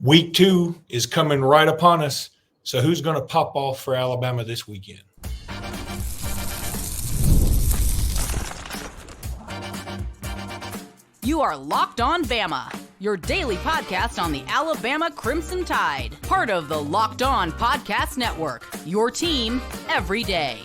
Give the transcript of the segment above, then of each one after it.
Week 2 is coming right upon us. So who's going to pop off for Alabama this weekend? You are Locked On Bama, your daily podcast on the Alabama Crimson Tide. Part of the Locked On Podcast Network, your team every day.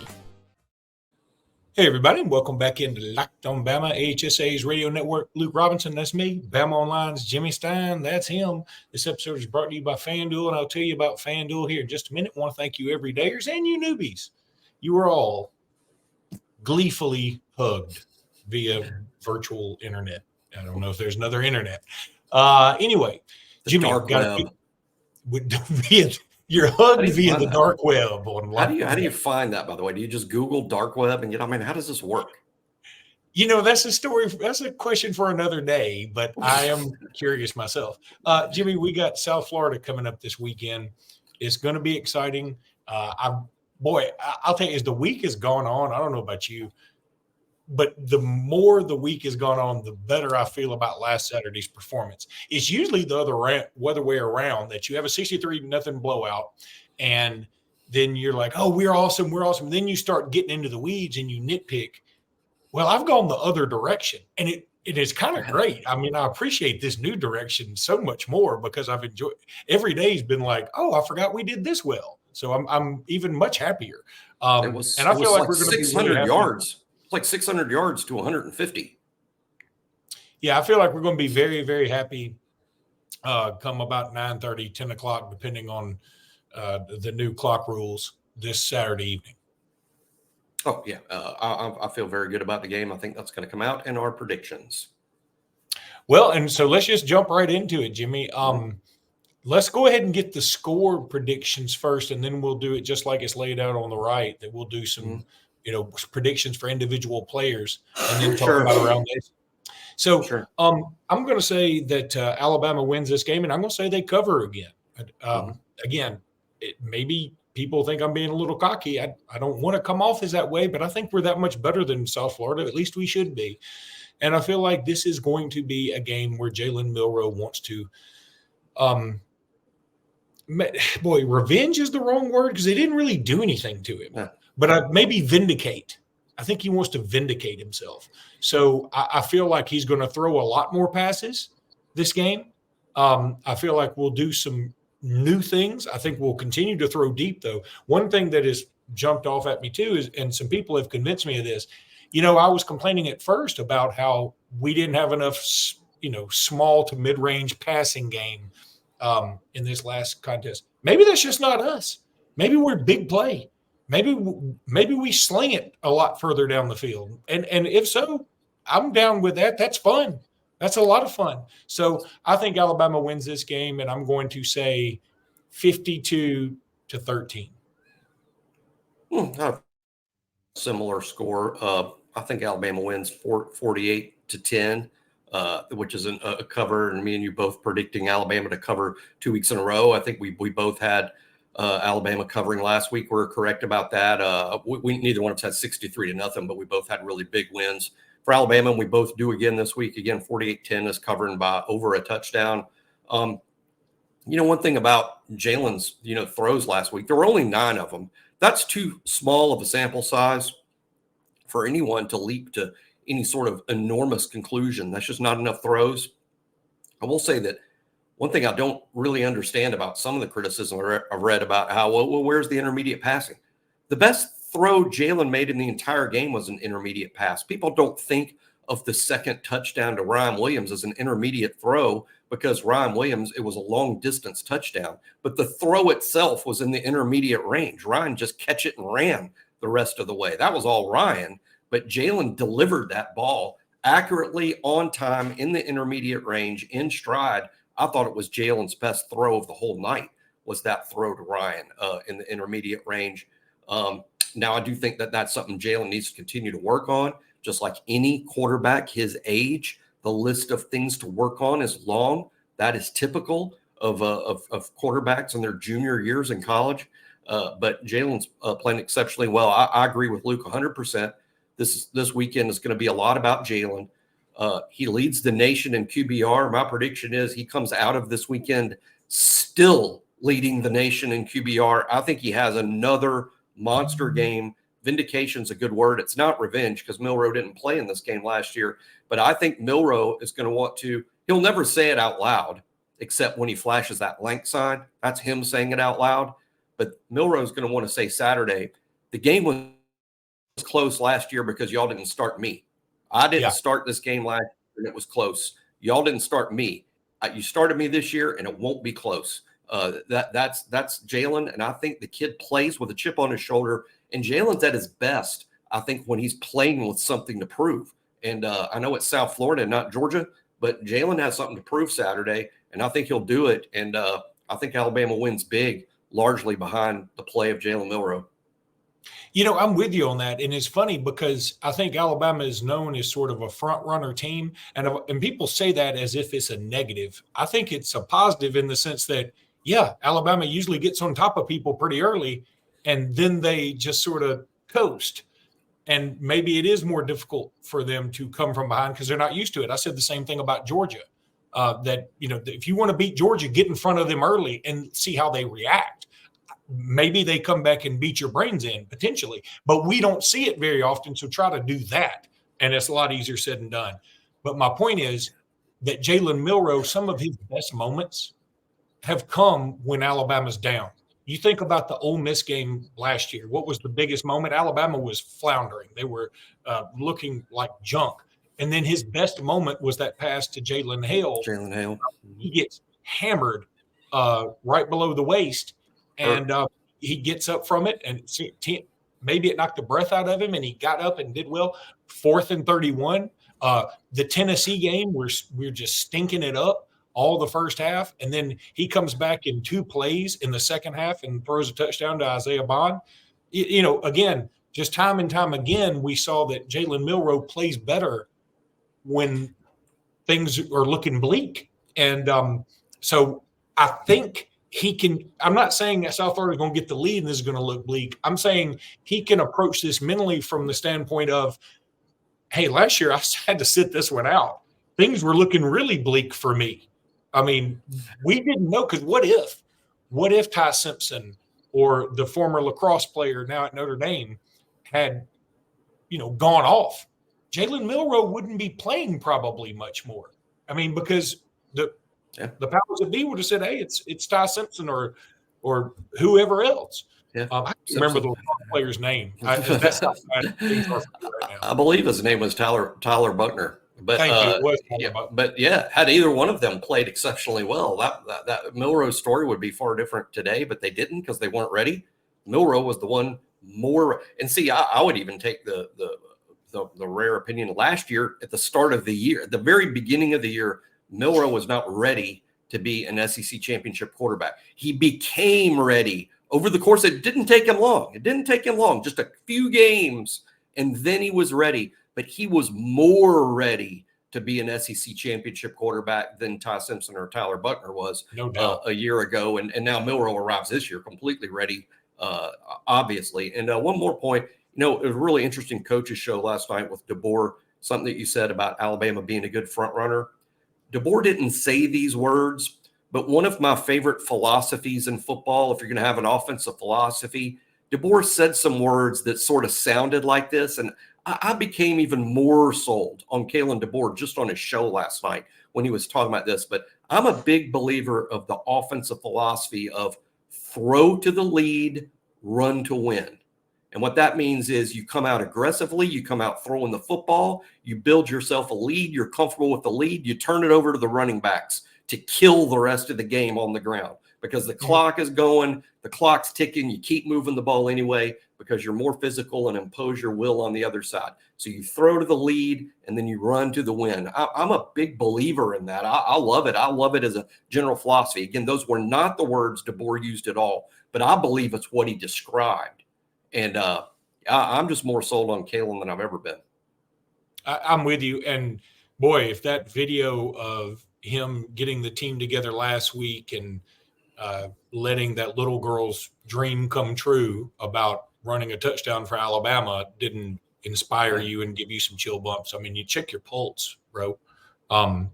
Hey, everybody, and welcome back into Locked On Bama, AHSA's radio network. Luke Robinson, that's me. Bama Online's Jimmy Stein, that's him. This episode is brought to you by FanDuel, and I'll tell you about FanDuel here in just a minute. I want to thank you everydayers and you newbies. You are all gleefully hugged via virtual internet. I don't know if there's another internet. Anyway, The Jimmy, dark web. you're hugged via the dark web. How do you find that, by the way? Do you just Google dark web and how does this work? You know, that's a story. That's a question for another day, but I am curious myself. Jimmy, we got South Florida coming up this weekend. It's going to be exciting. I'll tell you, as the week has gone on, I don't know about you, but the more the week has gone on, the better I feel about last Saturday's performance. It's usually the other way around, that you have a 63-0 blowout, and then you're like, oh, we're awesome. Then you start getting into the weeds and you nitpick. Well, I've gone the other direction, and it is kind of great. I mean, I appreciate this new direction so much more because I've enjoyed every day's been like, oh, I forgot we did this well. So I'm even much happier. And I feel like we're going to be 600 yards. Like 600 yards to 150. Yeah, I feel like we're going to be very, very happy come about 9:30, 10 o'clock, depending on the new clock rules this Saturday evening. Oh, yeah. I feel very good about the game. I think that's going to come out in our predictions. Well, and so let's just jump right into it, Jimmy. Let's go ahead and get the score predictions first, and then we'll do it just like it's laid out on the right, that we'll do some predictions for individual players, and then talk about around this. So I'm going to say that Alabama wins this game, and I'm going to say they cover again. Again, maybe people think I'm being a little cocky. I don't want to come off as that way, but I think we're that much better than South Florida. At least we should be. And I feel like this is going to be a game where Jalen Milroe wants to revenge is the wrong word because they didn't really do anything to him. But maybe vindicate. I think he wants to vindicate himself. So I feel like he's going to throw a lot more passes this game. I feel like we'll do some new things. I think we'll continue to throw deep, though. One thing that has jumped off at me, too, is, and some people have convinced me of this, I was complaining at first about how we didn't have enough, small to mid-range passing game in this last contest. Maybe that's just not us. Maybe we're big play. Maybe we sling it a lot further down the field. And if so, I'm down with that. That's fun. That's a lot of fun. So I think Alabama wins this game, and I'm going to say 52-13. Similar score. I think Alabama wins 48-10, which is a cover. And me and you both predicting Alabama to cover 2 weeks in a row. I think we both had Alabama covering last week. We're correct about that. We neither one of us had 63-0, but we both had really big wins for Alabama, and we both do again this week. Again, 48-10 is covering by over a touchdown. One thing about Jalen's throws last week, there were only 9 of them. That's too small of a sample size for anyone to leap to any sort of enormous conclusion. That's just not enough throws. I will say that one thing I don't really understand about some of the criticism I've read about how, where's the intermediate passing? The best throw Jalen made in the entire game was an intermediate pass. People don't think of the second touchdown to Ryan Williams as an intermediate throw because Ryan Williams, it was a long distance touchdown, but the throw itself was in the intermediate range. Ryan just catch it and ran the rest of the way. That was all Ryan, but Jalen delivered that ball accurately on time in the intermediate range in stride. I thought it was Jalen's best throw of the whole night was that throw to Ryan in the intermediate range. Now, I do think that that's something Jalen needs to continue to work on. Just like any quarterback his age, the list of things to work on is long. That is typical of quarterbacks in their junior years in college. But Jalen's playing exceptionally well. I agree with Luke 100%. This weekend is going to be a lot about Jalen. He leads the nation in QBR. My prediction is he comes out of this weekend still leading the nation in QBR. I think he has another monster game. Vindication's a good word. It's not revenge because Milro didn't play in this game last year, but I think Milro is going to want to, he'll never say it out loud, except when he flashes that blank sign. That's him saying it out loud. But Milro is going to want to say Saturday, the game was close last year because y'all didn't start me. I didn't start this game last year and it was close. Y'all didn't start me. You started me this year and it won't be close. That's Jalen, and I think the kid plays with a chip on his shoulder. And Jalen's at his best, I think, when he's playing with something to prove. And I know it's South Florida, not Georgia, but Jalen has something to prove Saturday, and I think he'll do it. And I think Alabama wins big, largely behind the play of Jalen Milroe. You know, I'm with you on that. And it's funny because I think Alabama is known as sort of a front runner team. And people say that as if it's a negative. I think it's a positive in the sense that, yeah, Alabama usually gets on top of people pretty early, and then they just sort of coast. And maybe it is more difficult for them to come from behind because they're not used to it. I said the same thing about Georgia, that, you know, if you want to beat Georgia, get in front of them early and see how they react. Maybe they come back and beat your brains in potentially, but we don't see it very often. So try to do that. And it's a lot easier said than done. But my point is that Jalen Milroe, some of his best moments have come when Alabama's down. You think about the Ole Miss game last year. What was the biggest moment? Alabama was floundering. They were looking like junk. And then his best moment was that pass to Jalen Hale. He gets hammered right below the waist, and he gets up from it, and maybe it knocked the breath out of him, and he got up and did well. 4th and 31. The Tennessee game, we're just stinking it up all the first half, and then he comes back in 2 plays in the second half and throws a touchdown to Isaiah Bond. You know, again, just time and time again, we saw that Jalen Milroe plays better when things are looking bleak. And so I think he can – I'm not saying that South Florida is going to get the lead and this is going to look bleak. I'm saying he can approach this mentally from the standpoint of, hey, last year I had to sit this one out. Things were looking really bleak for me. I mean, we didn't know, because what if Ty Simpson or the former lacrosse player now at Notre Dame had, you know, gone off? Jalen Milroe wouldn't be playing probably much more. I mean, because the powers that be would have said, hey, it's Ty Simpson or whoever else. Yeah. I can't remember the player's name. That's not right now. I believe his name was Tyler Buckner. But had either one of them played exceptionally well, that Milroe story would be far different today. But they didn't because they weren't ready. Milroe was the one more. And see, I would even take the rare opinion last year at the start of the year, at the very beginning of the year, Milroe was not ready to be an SEC championship quarterback. He became ready over the course. It didn't take him long. Just a few games, and then he was ready. But he was more ready to be an SEC championship quarterback than Ty Simpson or Tyler Buckner was a year ago. And now Milroe arrives this year completely ready, obviously. And one more point, you know, it was a really interesting coaches show last night with DeBoer, something that you said about Alabama being a good front runner. DeBoer didn't say these words, but one of my favorite philosophies in football, if you're going to have an offensive philosophy, DeBoer said some words that sort of sounded like this. And I became even more sold on Kalen DeBoer just on his show last night when he was talking about this. But I'm a big believer of the offensive philosophy of throw to the lead, run to win. And what that means is you come out aggressively, you come out throwing the football, you build yourself a lead, you're comfortable with the lead, you turn it over to the running backs to kill the rest of the game on the ground because the clock is going, the clock's ticking, you keep moving the ball anyway because you're more physical and impose your will on the other side. So you throw to the lead and then you run to the win. I'm a big believer in that. I love it. I love it as a general philosophy. Again, those were not the words DeBoer used at all, but I believe it's what he described. And I'm just more sold on Kalen than I've ever been. I'm with you. And boy, if that video of him getting the team together last week and letting that little girl's dream come true about running a touchdown for Alabama didn't inspire you and give you some chill bumps. I mean, you check your pulse, bro.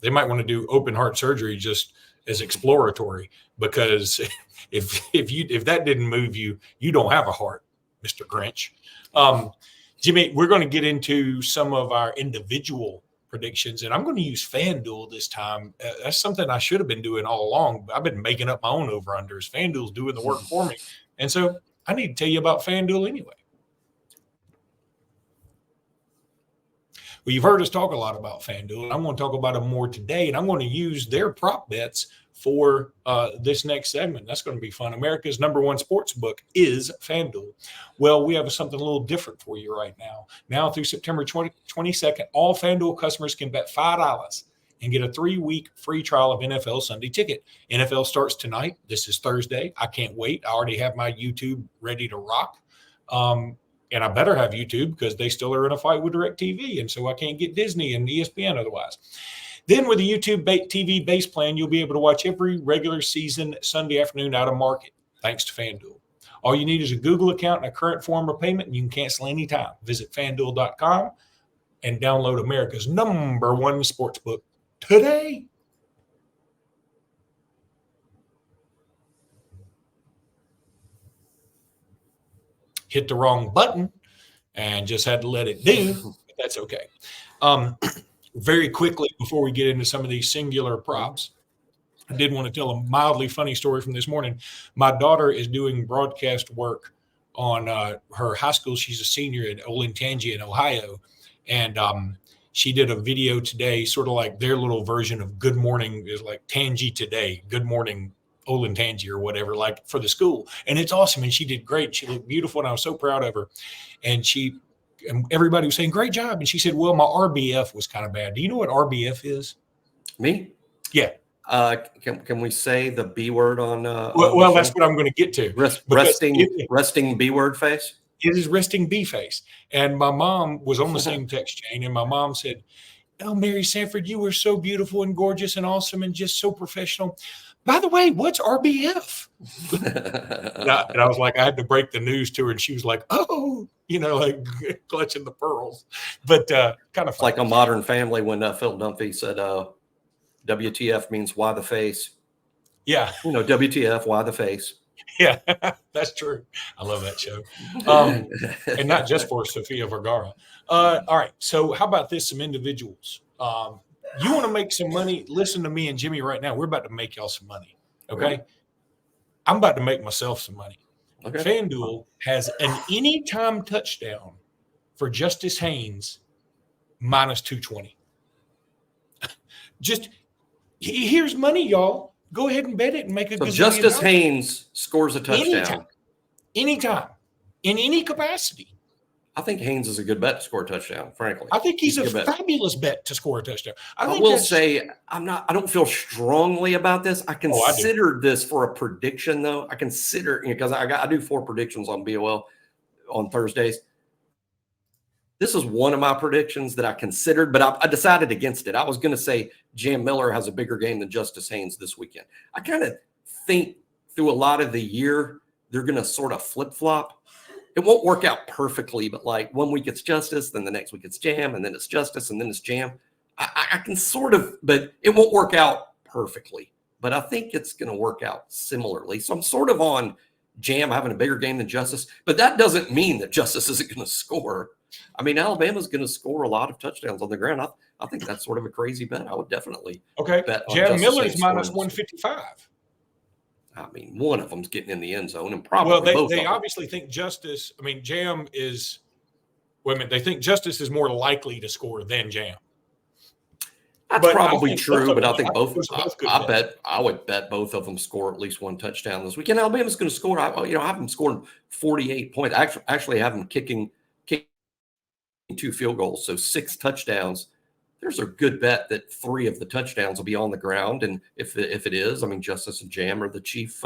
They might want to do open heart surgery just as exploratory, because if that didn't move you, you don't have a heart, Mr. Grinch. Jimmy, we're going to get into some of our individual predictions, and I'm going to use FanDuel this time. That's something I should have been doing all along. I've been making up my own over-unders. FanDuel's doing the work for me. And so I need to tell you about FanDuel anyway. Well, you've heard us talk a lot about FanDuel, and I'm going to talk about them more today, and I'm going to use their prop bets for this next segment. That's going to be fun. America's #1 sports book is FanDuel. Well, we have something a little different for you right now. Now through September 22nd, all FanDuel customers can bet $5 and get a 3-week free trial of NFL Sunday Ticket. NFL starts tonight. This is Thursday. I can't wait. I already have my YouTube ready to rock. And I better have YouTube because they still are in a fight with DirecTV, and so I can't get Disney and ESPN otherwise. Then with the YouTube TV base plan, you'll be able to watch every regular season Sunday afternoon out of market, thanks to FanDuel. All you need is a Google account and a current form of payment, and you can cancel anytime. Visit FanDuel.com and download America's #1 sportsbook today. Hit the wrong button and just had to let it do. But that's okay. Very quickly, before we get into some of these singular props, I did want to tell a mildly funny story from this morning. My daughter is doing broadcast work on her high school. She's a senior at Olentangy in Ohio. And she did a video today, sort of like their little version of Good Morning is like Tangy Today, Good Morning Olentangy or whatever, like for the school. And it's awesome. And she did great. She looked beautiful. And I was so proud of her. And everybody was saying, great job. And she said, well, my RBF was kind of bad. Do you know what RBF is? Me? Yeah. Can we say the B word on? Well, that's what I'm going to get to. Resting B word face? It is resting B face. And my mom was on the same text chain. And my mom said, oh, Mary Sanford, you were so beautiful and gorgeous and awesome and just so professional. By the way, what's RBF? and I was like, I had to break the news to her, and she was like, oh, like clutching the pearls. But kind of like a Modern Family when Phil Dunphy said, WTF means why the face. Yeah. WTF, why the face. Yeah, that's true. I love that show. And not just for Sofia Vergara. All right. So how about this? Some individuals. You want to make some money? Listen to me and Jimmy right now. We're about to make y'all some money. Okay. I'm about to make myself some money. Okay. FanDuel has an anytime touchdown for Justice Haynes -220. Just here's money, y'all. Go ahead and bet it and make a good Justice Haynes scores a touchdown. Anytime. In any capacity. I think Haynes is a good bet to score a touchdown, frankly. I think he's a fabulous bet to score a touchdown. I will say I don't feel strongly about this. I considered this for a prediction, though. I consider, because I do 4 predictions on BOL on Thursdays. This is one of my predictions that I considered, but I decided against it. I was going to say Jalen Milroe has a bigger game than Justice Haynes this weekend. I kind of think through a lot of the year, they're going to sort of flip-flop. It won't work out perfectly, but like 1 week it's Justice, then the next week it's Jam, and then it's Justice, and then it's Jam. I can sort of, but it won't work out perfectly. But I think it's going to work out similarly. So I'm sort of on Jam having a bigger game than Justice, but that doesn't mean that Justice isn't going to score. I mean, Alabama's going to score a lot of touchdowns on the ground. I think that's sort of a crazy bet. I would definitely bet on Jam Miller's -155. I mean, one of them's getting in the end zone, and probably both. They obviously think Justice. I mean, Jam is. They think Justice is more likely to score than Jam. That's probably true, but I think both. I would bet both of them score at least one touchdown this weekend. Alabama's going to score. I have them scoring 48 points. Actually, have them kicking 2 field goals, so 6 touchdowns. There's a good bet that 3 of the touchdowns will be on the ground, and if it is, I mean, Justice and Jam are the chief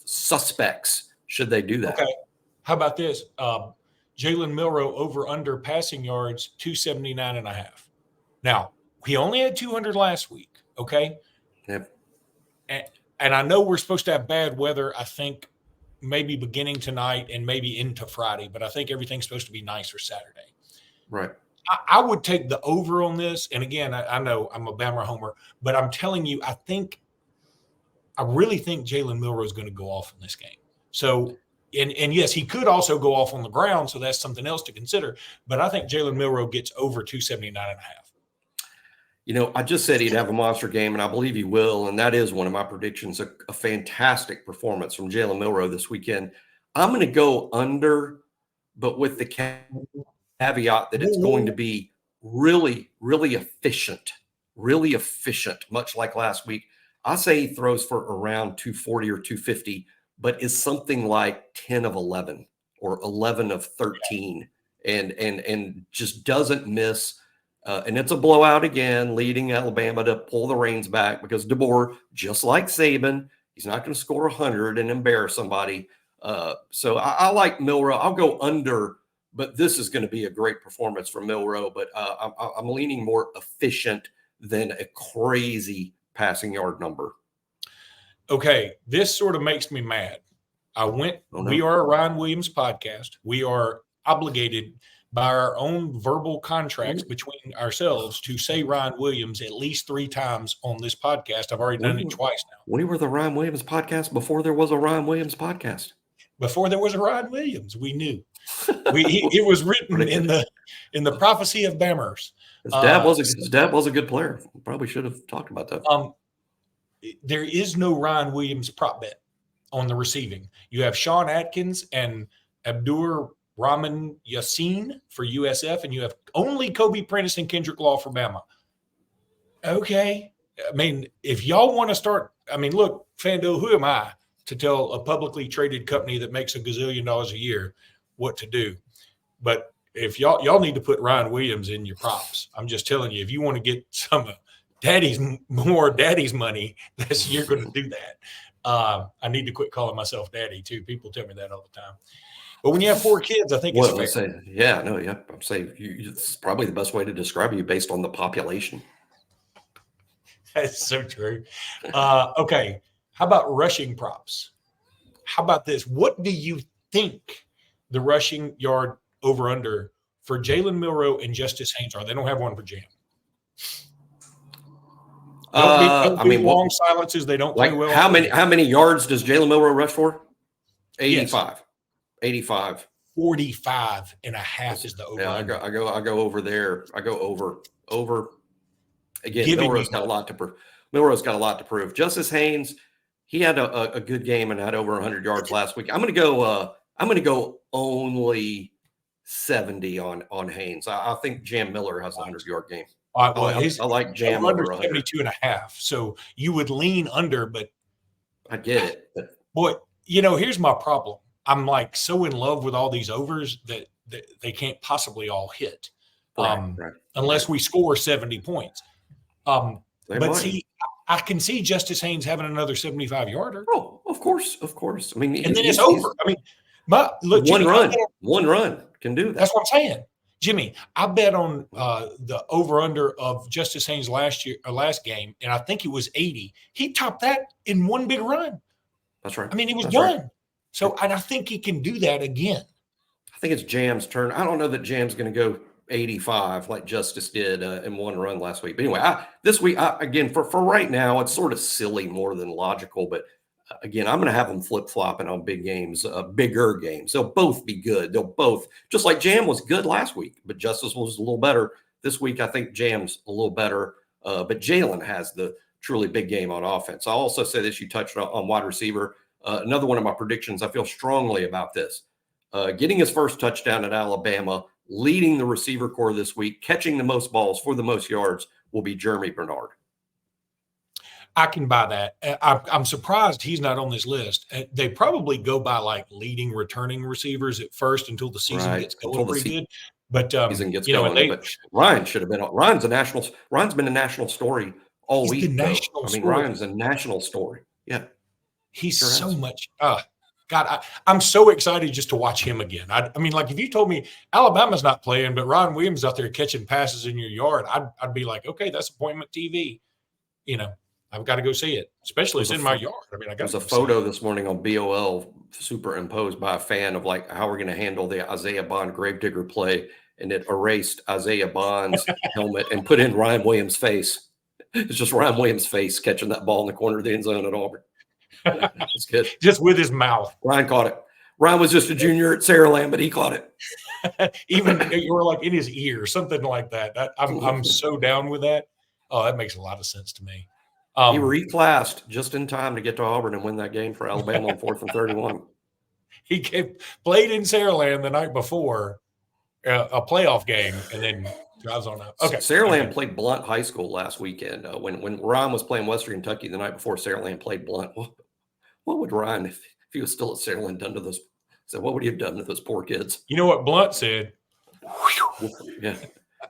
suspects. Should they do that? Okay. How about this? Jalen Milroe over under passing yards 279.5. Now he only had 200 last week. Okay. Yep. And I know we're supposed to have bad weather. I think maybe beginning tonight and maybe into Friday, but I think everything's supposed to be nice for Saturday. Right. I would take the over on this. And again, I know I'm a Bama homer, but I'm telling you, I think I really think Jalen Milroe is going to go off in this game. So, and yes, he could also go off on the ground, so that's something else to consider. But I think Jalen Milroe gets over 279.5. I just said he'd have a monster game, and I believe he will. And that is one of my predictions, a fantastic performance from Jalen Milroe this weekend. I'm going to go under, but with the caveat that it's going to be really, really efficient, much like last week. I say he throws for around 240 or 250, but is something like 10 of 11 or 11 of 13 and just doesn't miss. And it's a blowout again, leading Alabama to pull the reins back because DeBoer, just like Saban, he's not going to score 100 and embarrass somebody. So I like Milroe. I'll go under, but this is going to be a great performance from Milroe. But I'm leaning more efficient than a crazy passing yard number. Okay, this sort of makes me mad. We are a Ryan Williams podcast. We are obligated by our own verbal contracts between ourselves to say Ryan Williams at least 3 times on this podcast. I've already done it twice now. We were the Ryan Williams podcast before there was a Ryan Williams podcast. Before there was a Ryan Williams, we knew. It was written in the prophecy of Bammers. His dad was a good player. Probably should have talked about that. There is no Ryan Williams prop bet on the receiving. You have Sean Atkins and Abdur Rahman Yassin for USF, and you have only Kobe Prentice and Kendrick Law for Bama. Okay. I mean, if y'all want to start, look, FanDuel, who am I to tell a publicly traded company that makes $1 gazillion a year what to do? But if y'all need to put Ryan Williams in your props, I'm just telling you, if you want to get some daddy's money, you're going to do that. I need to quit calling myself daddy too. People tell me that all the time. But when you have 4 kids, I think it's fair. I'm saying it's probably the best way to describe you based on the population. That's so true. Okay. How about rushing props? How about this? What do you think the rushing yard over under for Jalen Milroe and Justice Haynes are? They don't have one for Jam. Long silences. They don't play well. How many yards does Jalen Milroe rush for? 85. Yes. 85. 45.5 is the over. Yeah, I go over there. I go over. Again, Milroe's got a lot to prove. Justice Haynes, he had a good game and had over 100 yards last week. I'm going to go only 70 on Haynes. I think Jam Miller has a 100-yard game. I like Jam under 72.5. So you would lean under, but I get it. But boy, here's my problem. I'm like so in love with all these overs that they can't possibly all hit, unless we score 70 points. See, I can see Justice Haynes having another 75-yarder. Oh, of course. I mean, and then it's over. I mean, look, Jimmy, one run can do that. That's what I'm saying. Jimmy, I bet on the over-under of Justice Haynes last game, and I think it was 80. He topped that in one big run. That's right. I mean, he was done. Right. So, and I think he can do that again. I think it's Jam's turn. I don't know that Jam's going to go 85 like Justice did in one run last week. But anyway, this week, again, for right now, it's sort of silly more than logical. But again, I'm going to have them flip-flopping on big games, bigger games. They'll both be good. They'll both, just like Jam was good last week, but Justice was a little better. This week, I think Jam's a little better. But Jalen has the truly big game on offense. I'll also say this, you touched on wide receiver. Another one of my predictions, I feel strongly about this. Getting his first touchdown at Alabama, leading the receiver corps this week, catching the most balls for the most yards will be Jeremy Bernard. I can buy that. I'm surprised he's not on this list. They probably go by like leading returning receivers at first until the season gets going pretty good. But season gets going. But Ryan should have been. Ryan's been a national story all week. Ryan's a national story. Yeah, he's so much. God, I'm so excited just to watch him again. I mean, like if you told me Alabama's not playing, but Ryan Williams out there catching passes in your yard, I'd be like, okay, that's appointment TV. I've got to go see it, especially it's in my yard. I mean, there's a photo this morning on BOL superimposed by a fan of like how we're going to handle the Isaiah Bond Gravedigger play, and it erased Isaiah Bond's helmet and put in Ryan Williams' face. It's just Ryan Williams' face catching that ball in the corner of the end zone at Auburn. It's good. Just with his mouth. Ryan caught it. Ryan was just a junior at Saraland, but he caught it. Even you were like in his ear, something like that. I'm so down with that. Oh, that makes a lot of sense to me. He reclassed just in time to get to Auburn and win that game for Alabama on 4th and 31. He played in Saraland the night before a playoff game, and then drives on out. Okay, Saraland played Blunt High School last weekend. When Ryan was playing Western Kentucky the night before, Saraland played Blunt. What would Ryan, if he was still at Saraland, done to those? So what would he have done to those poor kids? You know what Blunt said? Yeah,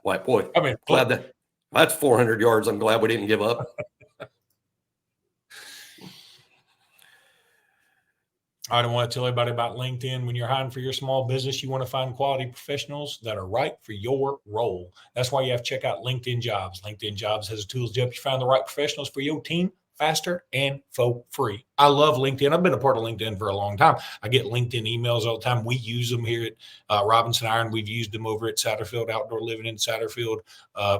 white boy. I mean, glad that's 400 yards. I'm glad we didn't give up. I don't want to tell everybody about LinkedIn. When you're hiring for your small business, you want to find quality professionals that are right for your role. That's why you have to check out LinkedIn Jobs. LinkedIn Jobs has the tools to help you find the right professionals for your team faster and for free. I love LinkedIn. I've been a part of LinkedIn for a long time. I get LinkedIn emails all the time. We use them here at Robinson Iron. We've used them over at Satterfield Outdoor Living in Satterfield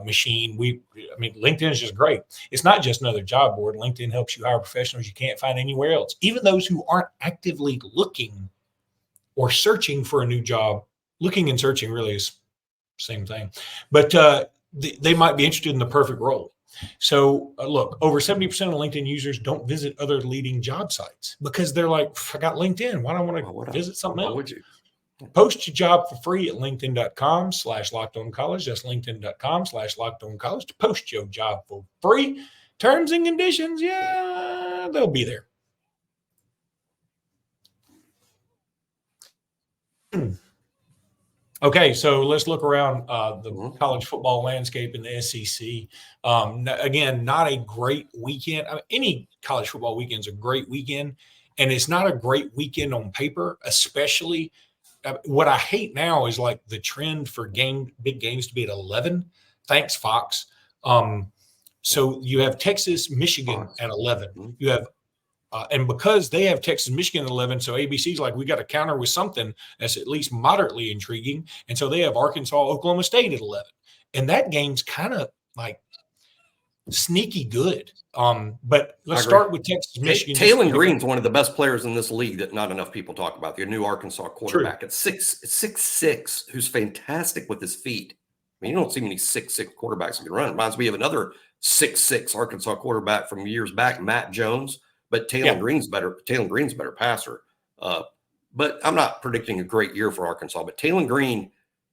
Machine. LinkedIn is just great. It's not just another job board. LinkedIn helps you hire professionals you can't find anywhere else, even those who aren't actively looking or searching for a new job. Looking and searching really is the same thing, but they might be interested in the perfect role. So look, over 70% of LinkedIn users don't visit other leading job sites because they're like, I got LinkedIn. Why don't I want to visit something else? Would you? Post your job for free at linkedin.com/lockedoncollege. That's linkedin.com/lockedoncollege to post your job for free. Terms and conditions, yeah, they'll be there. Okay, so let's look around the college football landscape in the SEC. Again, not a great weekend. Any college football weekend is a great weekend, and it's not a great weekend on paper, especially. What I hate now is like the trend for big games to be at 11. Thanks, Fox. So you have Texas, Michigan at 11. You have and because they have Texas, Michigan at 11, so ABC's like, we got to counter with something that's at least moderately intriguing. And so they have Arkansas, Oklahoma State at 11. And that game's kind of like sneaky good. But let's start with Texas, Michigan. Taylon Green's one of the best players in this league that not enough people talk about. The new Arkansas quarterback at 6'6", who's fantastic with his feet. I mean, you don't see many 6'6" quarterbacks that can run. It reminds me of another 6'6" Arkansas quarterback from years back, Matt Jones. But Taylon Green's better. Taylon Green's a better passer. But I'm not predicting a great year for Arkansas. But Taylon Green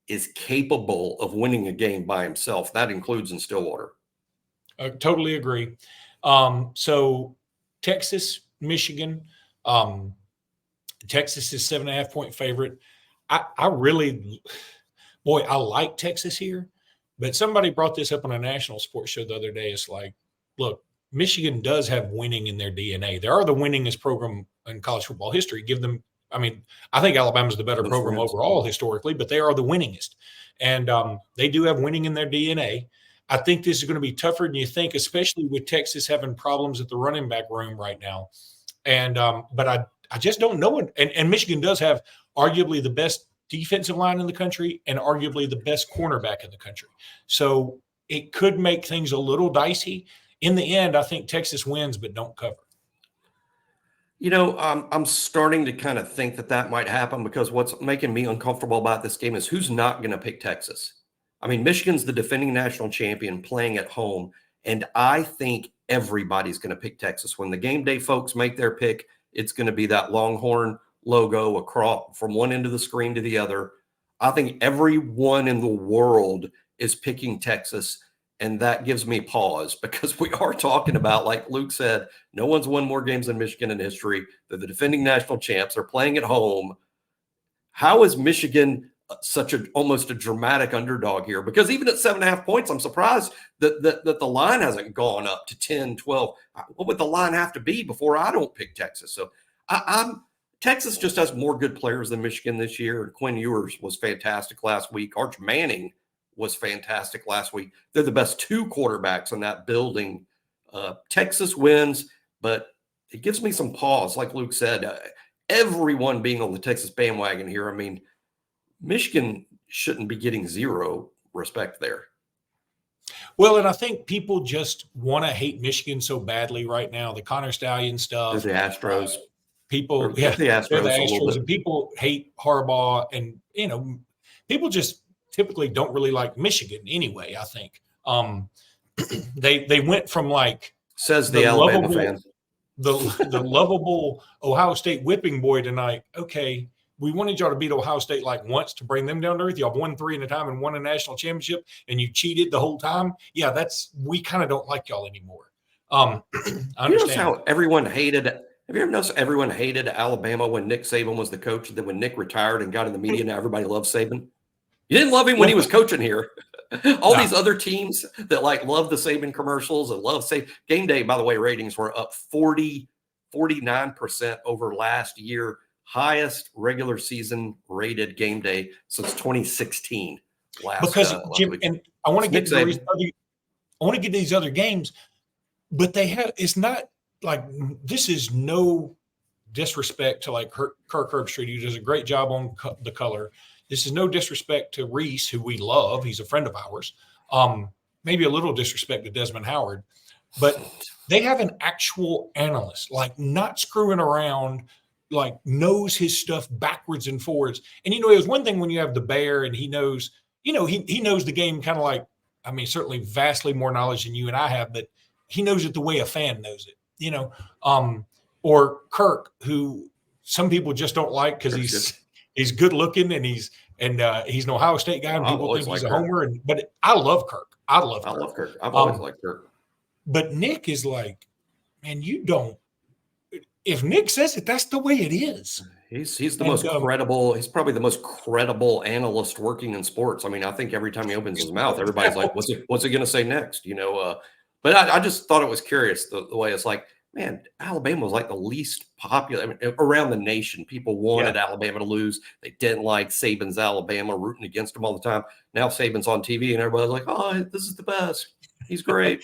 is capable of winning a game by himself. That includes in Stillwater. I totally agree. So Texas, Michigan. Texas is 7.5-point favorite. I like Texas here. But somebody brought this up on a national sports show the other day. It's like, look, Michigan does have winning in their DNA. They are the winningest program in college football history. I think Alabama's the better program overall historically, but they are the winningest. And they do have winning in their DNA. I think this is going to be tougher than you think, especially with Texas having problems at the running back room right now. And but I just don't know it. And Michigan does have arguably the best defensive line in the country and arguably the best cornerback in the country. So it could make things a little dicey. In the end, I think Texas wins, but don't cover. You know, I'm starting to kind of think that might happen because what's making me uncomfortable about this game is who's not going to pick Texas. I mean, Michigan's the defending national champion playing at home, and I think everybody's going to pick Texas. When the game day folks make their pick, it's going to be that Longhorn logo across from one end of the screen to the other. I think everyone in the world is picking Texas. And that gives me pause because we are talking about, like Luke said, no one's won more games than Michigan in history. They're the defending national champs. They're playing at home. How is Michigan such almost a dramatic underdog here? Because even at 7.5 points, I'm surprised that the line hasn't gone up to 10, 12. What would the line have to be before I don't pick Texas? So Texas just has more good players than Michigan this year. And Quinn Ewers was fantastic last week. Arch Manning was fantastic last week. They're the best two quarterbacks in that building. Texas wins, but it gives me some pause. Like Luke said, everyone being on the Texas bandwagon here. I mean, Michigan shouldn't be getting zero respect there. Well, and I think people just want to hate Michigan so badly right now. The Connor Stallion stuff. They're the Astros. People, They're the Astros, they're the a little Astros, bit. and people hate Harbaugh, and people just typically don't really like Michigan anyway. I think they went from like says the Alabama fan, the lovable Ohio State whipping boy tonight. Okay, we wanted y'all to beat Ohio State like once to bring them down to earth. Y'all won 3 in a time and won a national championship, and you cheated the whole time. Yeah, we kind of don't like y'all anymore. I understand. You notice how everyone hated. Have you ever noticed everyone hated Alabama when Nick Saban was the coach? And then when Nick retired and got in the media, now everybody loves Saban. You didn't love him when he was coaching here. All these other teams that like love the Saban commercials and love Saban. Game day, by the way, ratings were up 49% over last year. Highest regular I want to get to these other games, but it's not like, this is no disrespect to like Kirk Herbstreit, who does a great job on the color. This is no disrespect to Reese, who we love. He's a friend of ours. Maybe a little disrespect to Desmond Howard, but they have an actual analyst, like not screwing around, like knows his stuff backwards and forwards. And, it was one thing when you have the Bear and he knows, he knows the game kind of like, certainly vastly more knowledge than you and I have, but he knows it the way a fan knows it, or Kirk, who some people just don't like because he's good looking and he's an Ohio State guy and people think he's a homer. But I love Kirk. I love Kirk. I've always liked Kirk. But Nick is like, man, you don't. If Nick says it, that's the way it is. He's the most credible. He's probably the most credible analyst working in sports. I think every time he opens his mouth, everybody's like, "What's he going to say next?" But I just thought it was curious the way it's like, man, Alabama was like the least popular around the nation. People wanted Alabama to lose. They didn't like Saban's Alabama, rooting against them all the time. Now Saban's on TV and everybody's like, "Oh, this is the best. He's great."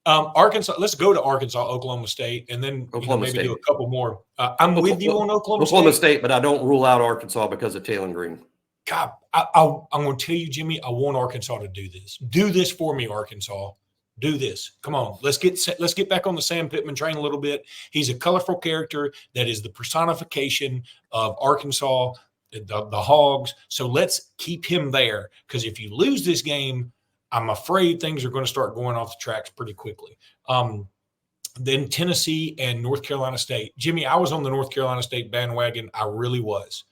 Arkansas. Let's go to Arkansas, Oklahoma State, and then maybe do a couple more. I'm with you on Oklahoma State, but I don't rule out Arkansas because of Taylor Green. God, I'm going to tell you, Jimmy, I want Arkansas to do this. Do this for me, Arkansas. Do this. Come on. Let's get back on the Sam Pittman train a little bit. He's a colorful character that is the personification of Arkansas, the Hogs. So let's keep him there, because if you lose this game, I'm afraid things are going to start going off the tracks pretty quickly. Then Tennessee and North Carolina State. Jimmy, I was on the North Carolina State bandwagon. I really was.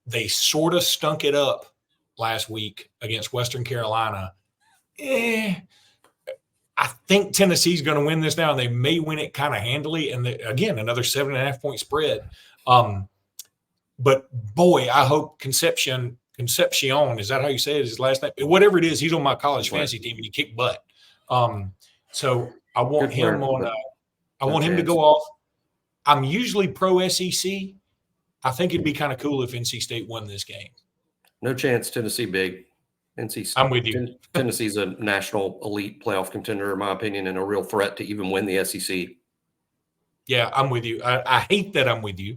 They sort of stunk it up last week against Western Carolina. I think Tennessee's going to win this now, and they may win it kind of handily. And again, another 7.5-point spread. But boy, I hope Concepcion, is that how you say it? His last name, whatever it is, he's on my college fantasy team and he kicked butt. So I want him on. I want him to go off. I'm usually pro SEC. I think it'd be kind of cool if NC State won this game. No chance, Tennessee big. NC State. I'm with you. Tennessee's a national elite playoff contender, in my opinion, and a real threat to even win the SEC. Yeah, I'm with you. I hate that I'm with you,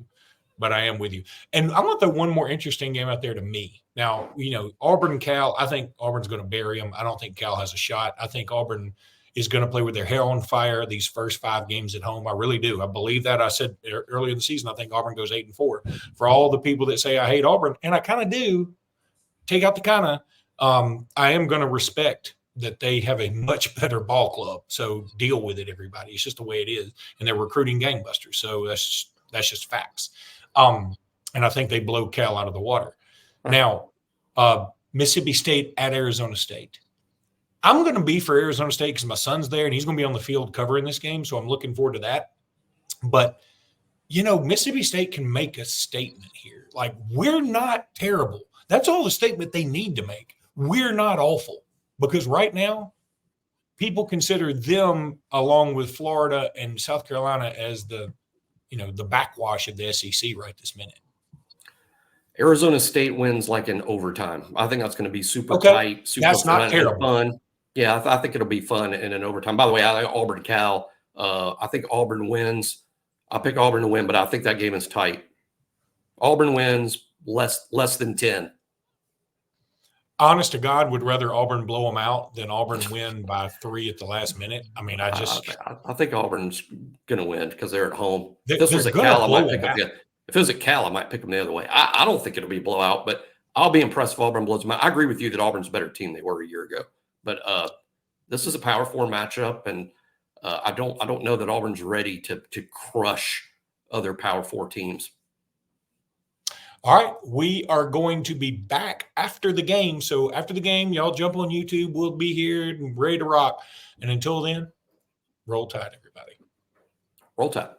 but I am with you. And I want the one more interesting game out there to me. Now, Auburn, Cal, I think Auburn's going to bury them. I don't think Cal has a shot. I think Auburn is going to play with their hair on fire these first 5 games at home. I really do. I believe that. I said earlier in the season, I think Auburn goes 8-4. For all the people that say I hate Auburn, and I kind of do, take out the kind of, I am going to respect that they have a much better ball club. So deal with it, everybody. It's just the way it is. And they're recruiting gangbusters. So that's just facts. And I think they blow Cal out of the water. Now, Mississippi State at Arizona State. I'm going to be for Arizona State because my son's there and he's going to be on the field covering this game. So I'm looking forward to that. But, Mississippi State can make a statement here. Like, we're not terrible. That's all the statement they need to make. We're not awful. Because right now, people consider them, along with Florida and South Carolina, as the backwash of the SEC right this minute. Arizona State wins like in overtime. I think that's going to be super tight, super that's not terrible. Fun. Yeah, I think it'll be fun in an overtime. By the way, I like Auburn Cal. I think Auburn wins. I pick Auburn to win, but I think that game is tight. Auburn wins less than 10. honest to God, would rather Auburn blow them out than Auburn win by 3 at the last minute. I mean, I think Auburn's going to win because they're at home. They're, if this was they're at Cal, I blow might pick them up out. if it was at Cal, I might pick them the other way. I don't think it'll be a blowout, but I'll be impressed if Auburn blows them out. I agree with you that Auburn's a better team they were a year ago, but this is a Power 4 matchup, and I don't know that Auburn's ready to crush other Power 4 teams. All right, we are going to be back after the game. So after the game, y'all jump on YouTube. We'll be here and ready to rock. And until then, roll tide, everybody. Roll Tide.